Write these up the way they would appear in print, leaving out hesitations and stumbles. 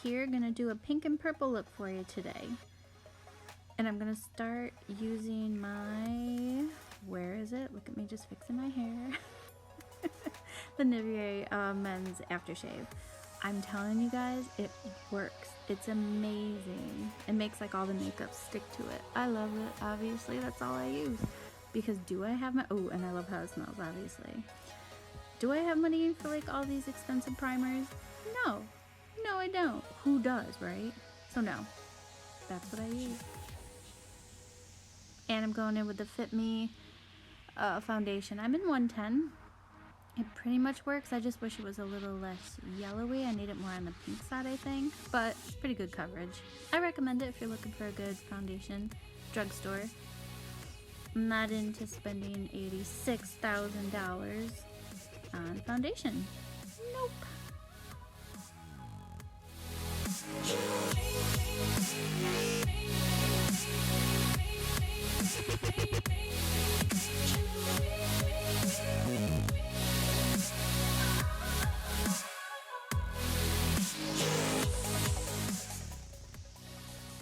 here, gonna do a pink and purple look for you today. And I'm gonna start using my, where is it? Look at me just fixing my hair. The Nivea Men's Aftershave. I'm telling you guys, it works. It's amazing. It makes like all the makeup stick to it. I love it, obviously. That's all I use. Because do I have my, oh, and I love how it smells, obviously. Do I have money for like all these expensive primers? No. No, I don't. Who does, right? So no. That's what I use. And I'm going in with the Fit Me foundation. I'm in 110. It pretty much works. I just wish it was a little less yellowy. I need it more on the pink side, I think. But pretty good coverage. I recommend it if you're looking for a good foundation. Drugstore. I'm not into spending $86,000 on foundation. Nope.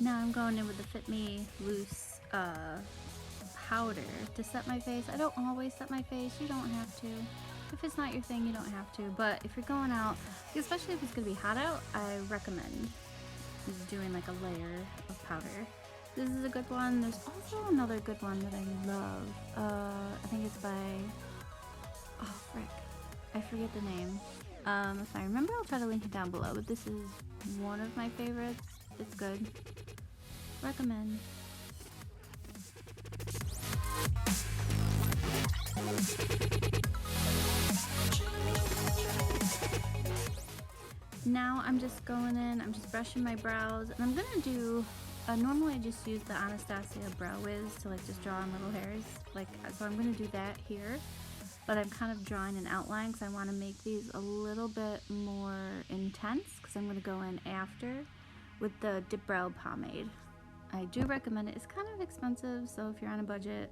Now I'm going in with the Fit Me Loose powder to set my face. I don't always set my face. You don't have to. If it's not your thing, you don't have to. But if you're going out, especially if it's going to be hot out, I recommend doing like a layer of powder. This is a good one. There's also another good one that I love. I think it's by, oh frick, I forget the name. If I remember, I'll try to link it down below. But this is one of my favorites. It's good. Recommend. Now I'm just going in, I'm just brushing my brows, and I'm gonna do, normally I just use the Anastasia Brow Wiz to like just draw on little hairs, like, so I'm gonna do that here, but I'm kind of drawing an outline because I want to make these a little bit more intense, because I'm gonna go in after with the Dip Brow Pomade. I do recommend it. It's kind of expensive, so if you're on a budget,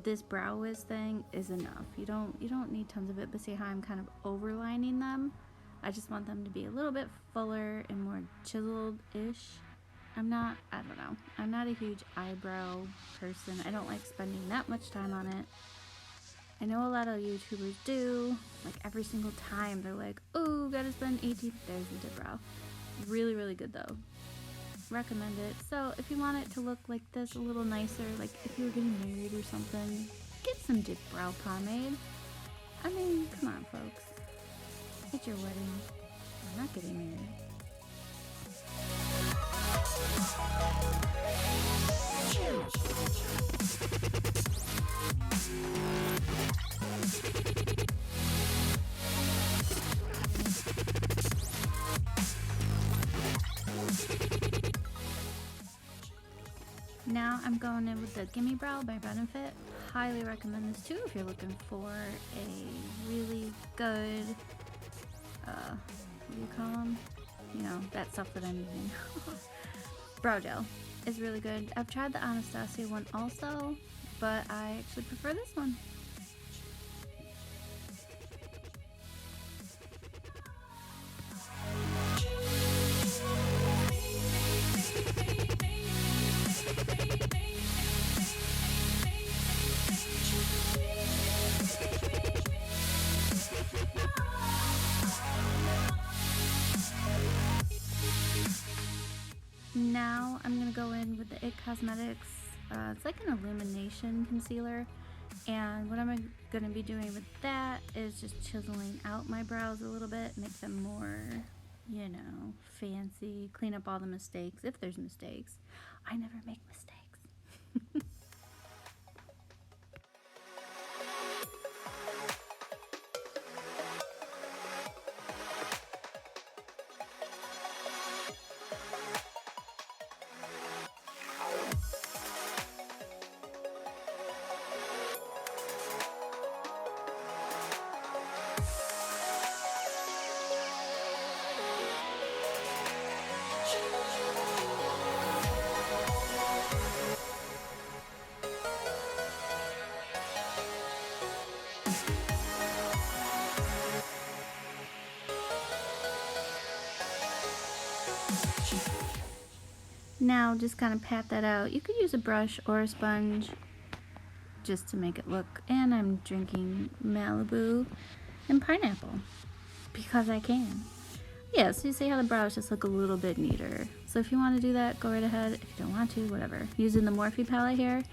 this Brow Wiz thing is enough. You don't need tons of it, but see how I'm kind of overlining them? I just want them to be a little bit fuller and more chiseled-ish. I don't know. I'm not a huge eyebrow person. I don't like spending that much time on it. I know a lot of YouTubers do. Like every single time they're like, oh, gotta spend 18. There's the Dip Brow. Really, really good though. Recommend it. So if you want it to look like this, a little nicer, like if you were getting married or something, get some Dip Brow Pomade. I mean, come on folks. It's your wedding. I'm not getting married. Now I'm going in with the Gimme Brow by Benefit. Highly recommend this too if you're looking for a really good, what do you call them? You know, that stuff that I'm using. Brow gel is really good. I've tried the Anastasia one also, but I actually prefer this one. Now I'm going to go in with the IT Cosmetics, it's like an illumination concealer, and what I'm going to be doing with that is just chiseling out my brows a little bit, make them more, you know, fancy, clean up all the mistakes, if there's mistakes. I never make mistakes. Now just kind of pat that out. You could use a brush or a sponge just to make it look. And I'm drinking Malibu and pineapple because I can. Yeah, so you see how the brows just look a little bit neater. So if you want to do that, go right ahead. If you don't want to, whatever. Using the Morphe palette here,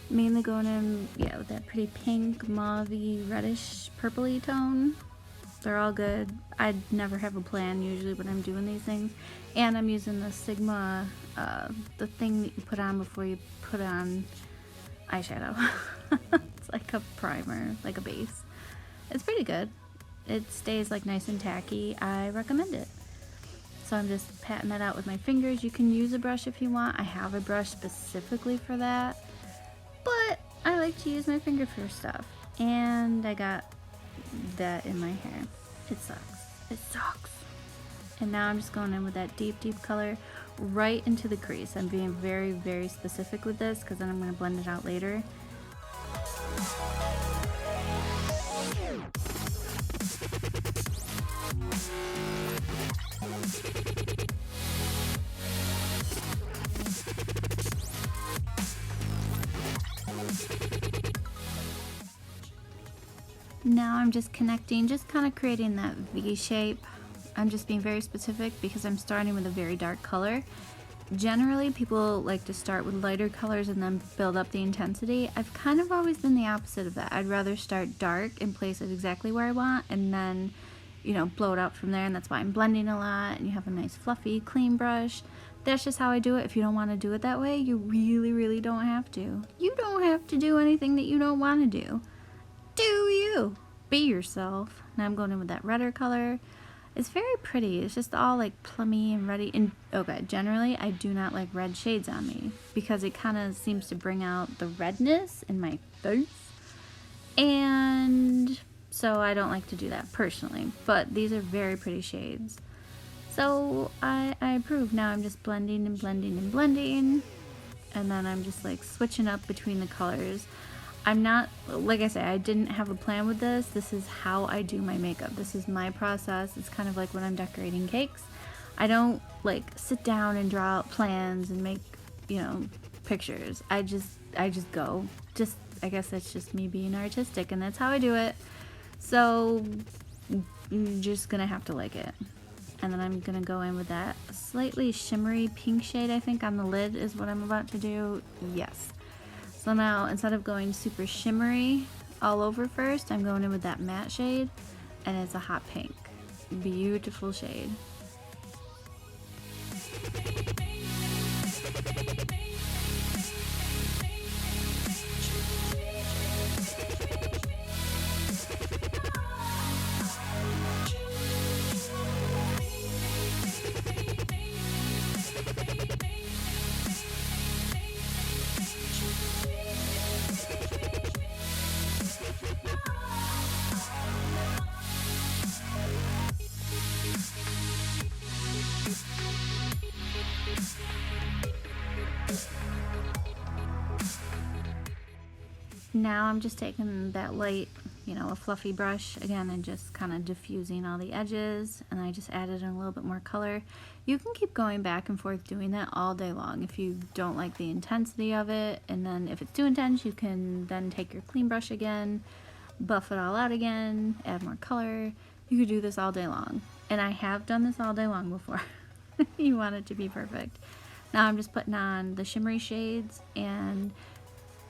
mainly going in, yeah, with that pretty pink, mauve-y, reddish, purpley tone. They're all good. I never have a plan usually when I'm doing these things. And I'm using the Sigma, the thing that you put on before you put on eyeshadow. It's like a primer, like a base. It's pretty good. It stays like nice and tacky. I recommend it. So I'm just patting that out with my fingers. You can use a brush if you want. I have a brush specifically for that. But I like to use my finger for stuff. And I got that in my hair. It sucks. It sucks. And now I'm just going in with that deep, deep color right into the crease. I'm being very, very specific with this because then I'm going to blend it out later. Now I'm just connecting, just kind of creating that V shape. I'm just being very specific because I'm starting with a very dark color. Generally, people like to start with lighter colors and then build up the intensity. I've kind of always been the opposite of that. I'd rather start dark and place it exactly where I want and then, you know, blow it out from there. And that's why I'm blending a lot and you have a nice fluffy, clean brush. That's just how I do it. If you don't want to do it that way, you really, really don't have to. You don't have to do anything that you don't want to do. Do you? Be yourself. Now I'm going in with that redder color. It's very pretty. It's just all like plummy and reddy. And okay, generally I do not like red shades on me because it kind of seems to bring out the redness in my face. And so I don't like to do that personally. But these are very pretty shades. So I approve. Now I'm just blending and blending and blending. And then I'm just like switching up between the colors. I'm not, like I say, I didn't have a plan with this. This is how I do my makeup. This is my process. It's kind of like when I'm decorating cakes. I don't like sit down and draw out plans and make, you know, pictures. I just go. I guess that's just me being artistic and that's how I do it. So you're just gonna have to like it. And then I'm gonna go in with that slightly shimmery pink shade, I think, on the lid is what I'm about to do. Yes. So now, instead of going super shimmery all over first, I'm going in with that matte shade, and it's a hot pink. Beautiful shade. Now I'm just taking that light, you know, a fluffy brush again and just kind of diffusing all the edges, and I just added in a little bit more color. You can keep going back and forth doing that all day long if you don't like the intensity of it, and then if it's too intense you can then take your clean brush again, buff it all out again, add more color. You could do this all day long, and I have done this all day long before. You want it to be perfect. Now I'm just putting on the shimmery shades, and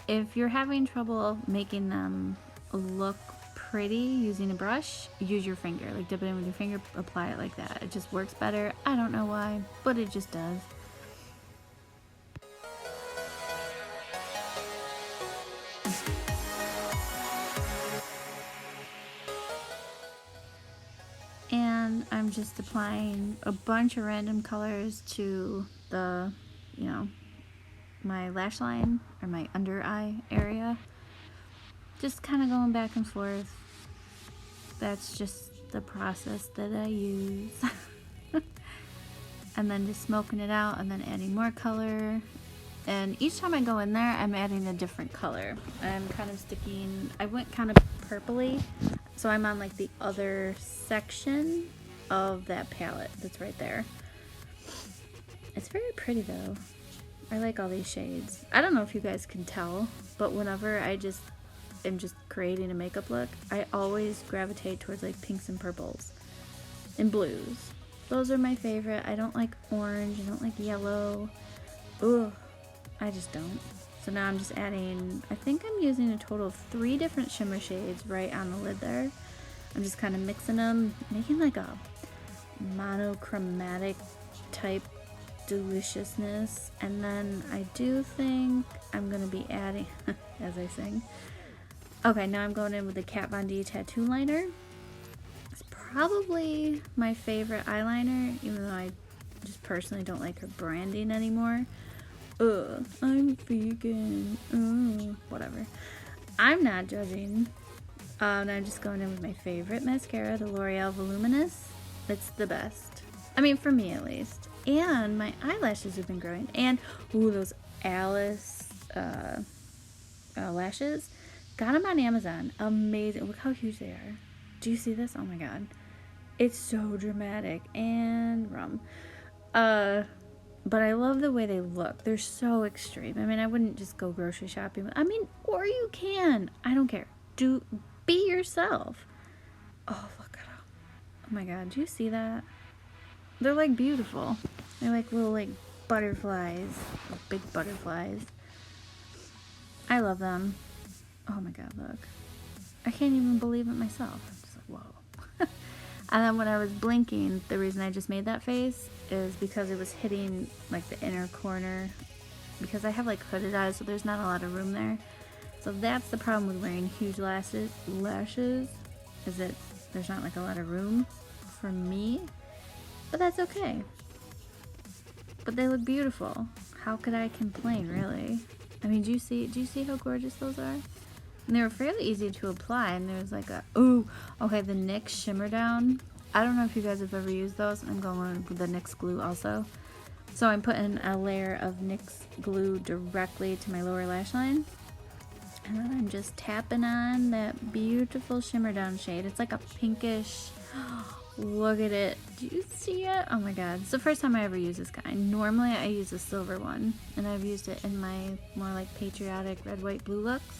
if you're having trouble making them look pretty using a brush, use your finger. Like dip it in with your finger, apply it like that. It just works better. I don't know why, but it just does. And I'm just applying a bunch of random colors to the, you know, my lash line or my under eye area. Just kind of going back and forth. That's just the process that I use. And then just smoking it out and then adding more color. And each time I go in there, I'm adding a different color. I'm kind of sticking, I went kind of purpley, so I'm on like the other section of that palette that's right there. It's very pretty though. I like all these shades. I don't know if you guys can tell, but whenever I am just creating a makeup look, I always gravitate towards like pinks and purples and blues. Those are my favorite. I don't like orange. I don't like yellow. Ugh, I just don't. So now I'm just adding, I think I'm using a total of 3 different shimmer shades right on the lid there. I'm just kind of mixing them, making like a monochromatic type deliciousness. And then I do think I'm going to be adding, as I sing. Okay, now I'm going in with the Kat Von D tattoo liner. It's probably my favorite eyeliner, even though I just personally don't like her branding anymore. Ugh, I'm vegan. Whatever. I'm not judging. And I'm just going in with my favorite mascara, the L'Oreal Voluminous. It's the best. I mean, for me at least. And my eyelashes have been growing. And, ooh, those Alice lashes. Got them on Amazon. Amazing. Look how huge they are. Do you see this? Oh my god. It's so dramatic. And rum. But I love the way they look. They're so extreme. I mean, I wouldn't just go grocery shopping. I mean, or you can. I don't care. Be yourself. Oh, look at them. Oh my god. Do you see that? They're like beautiful. They're like little like butterflies. Big butterflies. I love them. Oh my god, look. I can't even believe it myself. I'm just like, whoa. And then when I was blinking, the reason I just made that face is because it was hitting like the inner corner. Because I have like hooded eyes, so there's not a lot of room there. So that's the problem with wearing huge lashes, is that there's not like a lot of room for me. But that's okay. But they look beautiful. How could I complain, really? I mean, do you see how gorgeous those are? And they were fairly easy to apply, and there's like a, ooh, okay, the NYX Shimmer Down. I don't know if you guys have ever used those. I'm going with the NYX glue also. So I'm putting a layer of NYX glue directly to my lower lash line. And then I'm just tapping on that beautiful Shimmer Down shade. It's like a pinkish, look at it. Do you see it? Oh my god. It's the first time I ever use this kind. Normally I use a silver one, and I've used it in my more like patriotic red, white, blue looks.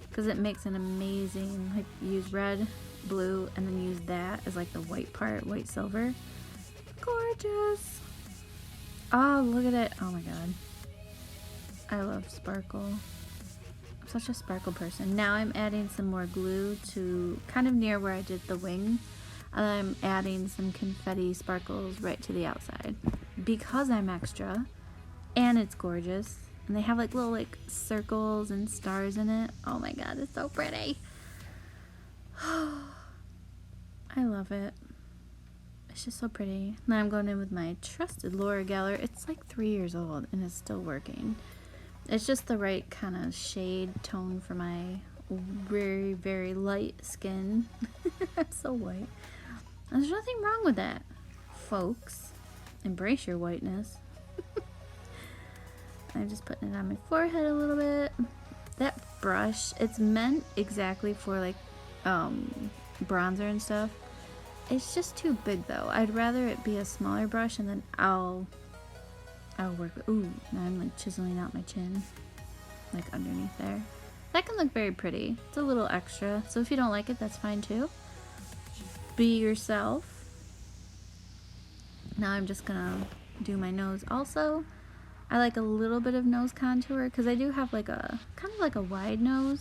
Because it makes an amazing, like, use red, blue, and then use that as like the white part, white silver. Gorgeous. Oh, look at it. Oh my god. I love sparkle. I'm such a sparkle person. Now I'm adding some more glue to kind of near where I did the wing. And I'm adding some confetti sparkles right to the outside. Because I'm extra. And it's gorgeous. And they have like little like circles and stars in it. Oh my god, it's so pretty. I love it. It's just so pretty. Now I'm going in with my trusted Laura Geller. It's like 3 years old and it's still working. It's just the right kind of shade tone for my very, very light skin. I'm so white. There's nothing wrong with that, folks. Embrace your whiteness. I'm just putting it on my forehead a little bit. That brush, it's meant exactly for like bronzer and stuff. It's just too big though. I'd rather it be a smaller brush, and then I'll work with, ooh, now I'm like chiseling out my chin, like underneath there. That can look very pretty. It's a little extra, so if you don't like it, that's fine too. Be yourself. Now I'm just gonna do my nose also. I like a little bit of nose contour because I do have like a kind of like a wide nose,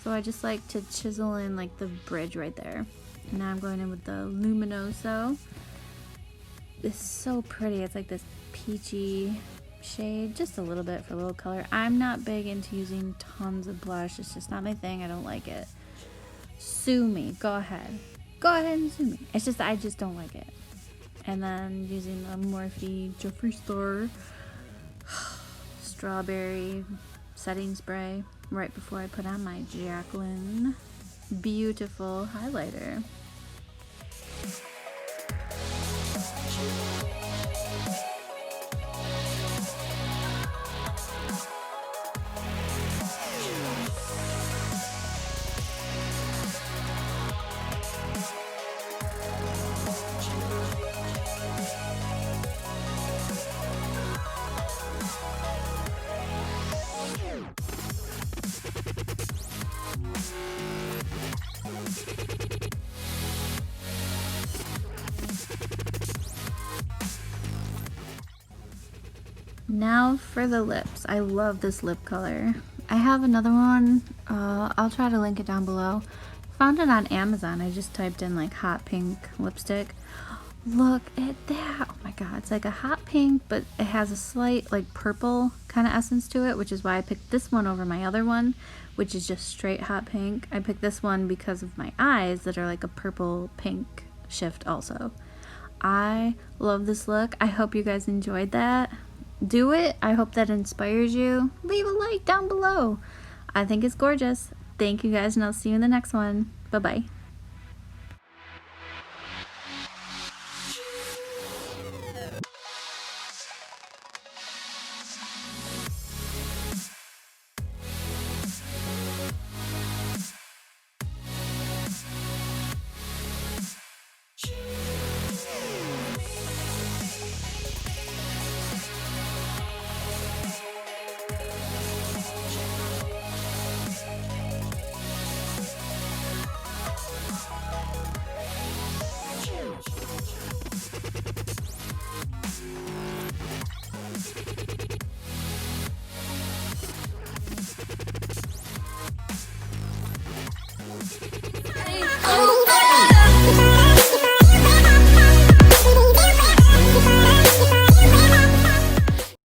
so I just like to chisel in like the bridge right there. And now I'm going in with the Luminoso. It's so pretty. It's like this peachy shade, just a little bit for a little color. I'm not big into using tons of blush. It's just not my thing. I don't like it. Sue me. Go ahead. Go ahead and sue me. It's just I just don't like it. And then using the Morphe Jeffree Star strawberry setting spray right before I put on my Jacqueline beautiful highlighter. Now for the lips. I love this lip color. I have another one. I'll try to link it down below. Found it on Amazon. I just typed in like hot pink lipstick. Look at that. Oh my god, it's like a hot pink, but it has a slight like purple kind of essence to it, which is why I picked this one over my other one, which is just straight hot pink. I picked this one because of my eyes that are like a purple pink shift also. I love this look. I hope you guys enjoyed that. Do it. I hope that inspires you. Leave a like down below. I think it's gorgeous. Thank you guys, and I'll see you in the next one. Bye bye.